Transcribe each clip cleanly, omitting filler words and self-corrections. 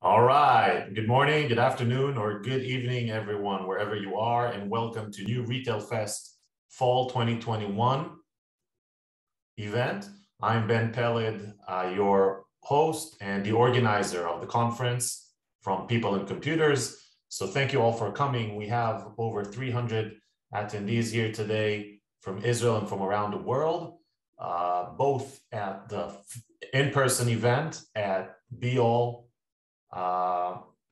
All right. Good morning, good afternoon, or good evening, everyone, wherever you are, and welcome to New Retail Fest Fall 2021 event. I'm Ben Pelled, your host and the organizer of the conference from People and Computers. So thank you all for coming. We have over 300 attendees here today from Israel and from around the world, both at the in-person event at BOL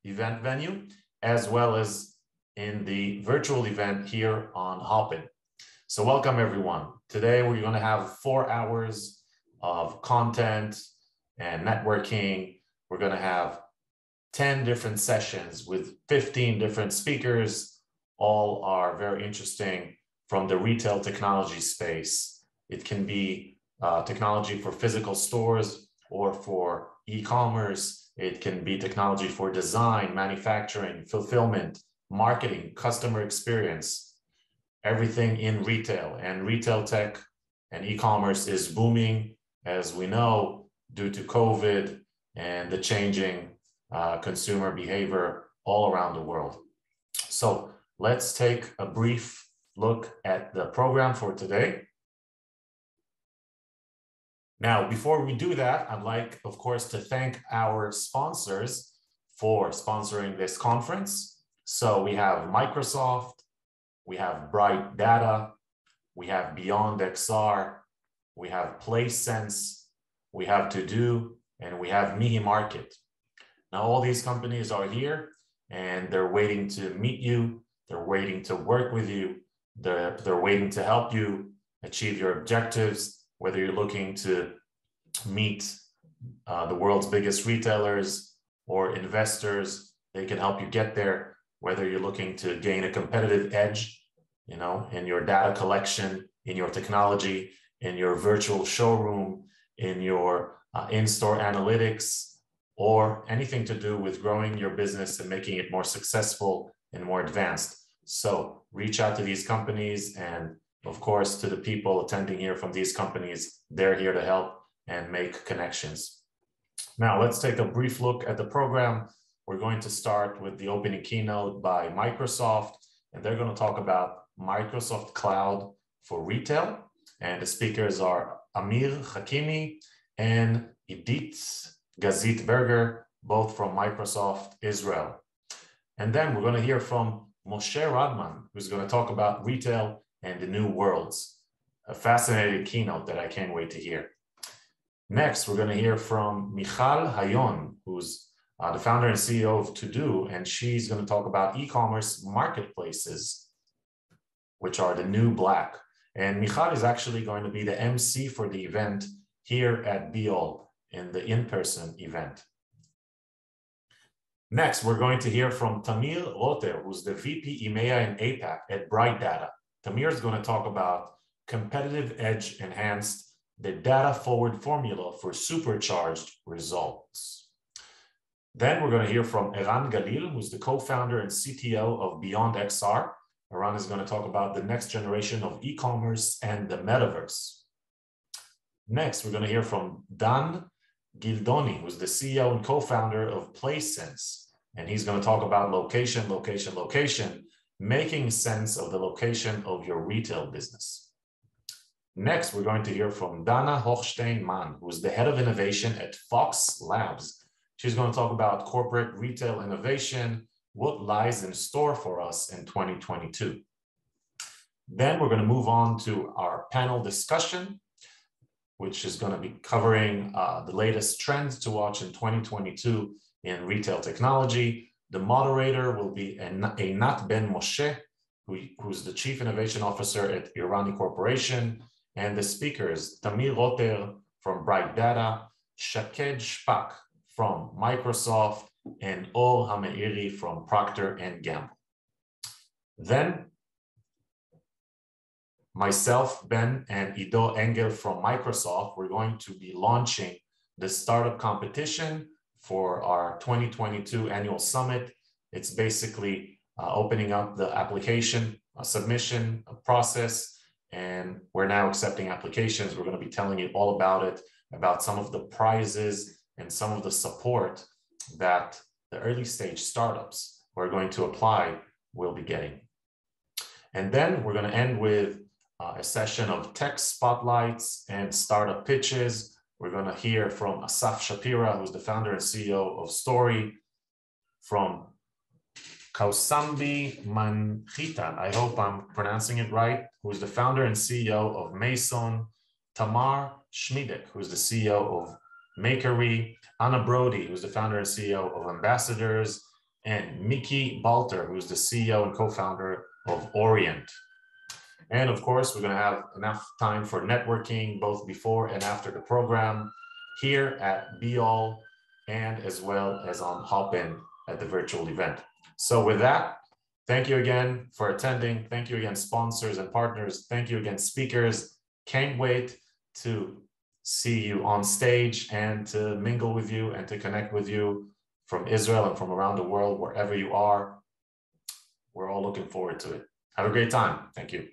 event venue, as well as in the virtual event here on Hopin. So welcome everyone. Today we're going to have 4 hours of content and networking. We're going to have 10 different sessions with 15 different speakers. All are very interesting from the retail technology space. It can be technology for physical stores or for e-commerce. It can be technology for design, manufacturing, fulfillment, marketing, customer experience, everything in retail. And retail tech and e-commerce is booming, as we know, due to COVID and the changing consumer behavior all around the world. So let's take a brief look at the program for today. Now, before we do that, I'd like, of course, to thank our sponsors for sponsoring this conference. So we have Microsoft, we have Bright Data, we have Beyond XR, we have PlaySense, we have To-Do, and we have Mihi Market. Now, all these companies are here and they're waiting to meet you. They're waiting to work with you. They're waiting to help you achieve your objectives. Whether you're looking to meet the world's biggest retailers or investors, they can help you get there. Whether you're looking to gain a competitive edge, in your data collection, in your technology, in your virtual showroom, in your in-store analytics, or anything to do with growing your business and making it more successful and more advanced. So reach out to these companies, and of course, to the people attending here from these companies. They're here to help and make connections. Now, let's take a brief look at the program. We're going to start with the opening keynote by Microsoft, and they're going to talk about Microsoft Cloud for Retail. And the speakers are Amir Hakimi and Idit Gazit-Berger, both from Microsoft Israel. And then we're going to hear from Moshe Radman, who's going to talk about retail and the new worlds. A fascinating keynote that I can't wait to hear. Next, we're going to hear from Michal Hayon, who's the founder and CEO of To-Do, and she's going to talk about e-commerce marketplaces, which are the new black. And Michal is actually going to be the MC for the event here at BOL in the in-person event. Next, we're going to hear from Tamir Roter, who's the VP EMEA and APAC at Bright Data. Tamir is going to talk about competitive edge enhanced, the data forward formula for supercharged results. Then we're going to hear from Eran Galil, who's the co-founder and CTO of Beyond XR. Eran is going to talk about the next generation of e-commerce and the metaverse. Next, we're going to hear from Dan Gildoni, who's the CEO and co-founder of PlaySense. And he's going to talk about location, making sense of the location of your retail business. Next, we're going to hear from Dana Hochstein-Mann, who's the head of innovation at Fox Labs. She's going to talk about corporate retail innovation, what lies in store for us in 2022. Then we're going to move on to our panel discussion, which is going to be covering the latest trends to watch in 2022 in retail technology. The moderator will be Einat Ben Moshe, who's the Chief Innovation Officer at Irani Corporation, and the speakers, Tamir Roter from Bright Data, Shaked Shpak from Microsoft, and Or Hameiri from Procter & Gamble. Then myself, Ben, and Ido Engel from Microsoft, we're going to be launching the startup competition for our 2022 annual summit. It's basically opening up the application submission process, and we're now accepting applications. We're going to be telling you all about it, about some of the prizes and some of the support that the early stage startups who are going to apply will be getting. And then we're going to end with a session of tech spotlights and startup pitches. We're going to hear from Asaf Shapira, who's the founder and CEO of Story, from Kausambi Manchita, I hope I'm pronouncing it right, who's the founder and CEO of Mason, Tamar Schmidek, who's the CEO of Makery, Anna Brody, who's the founder and CEO of Ambassadors, and Mickey Balter, who's the CEO and co-founder of Orient. And of course, we're going to have enough time for networking both before and after the program here at BeAll and as well as on Hopin at the virtual event. So with that, thank you again for attending. Thank you again, sponsors and partners. Thank you again, speakers. Can't wait to see you on stage and to mingle with you and to connect with you from Israel and from around the world, wherever you are. We're all looking forward to it. Have a great time. Thank you.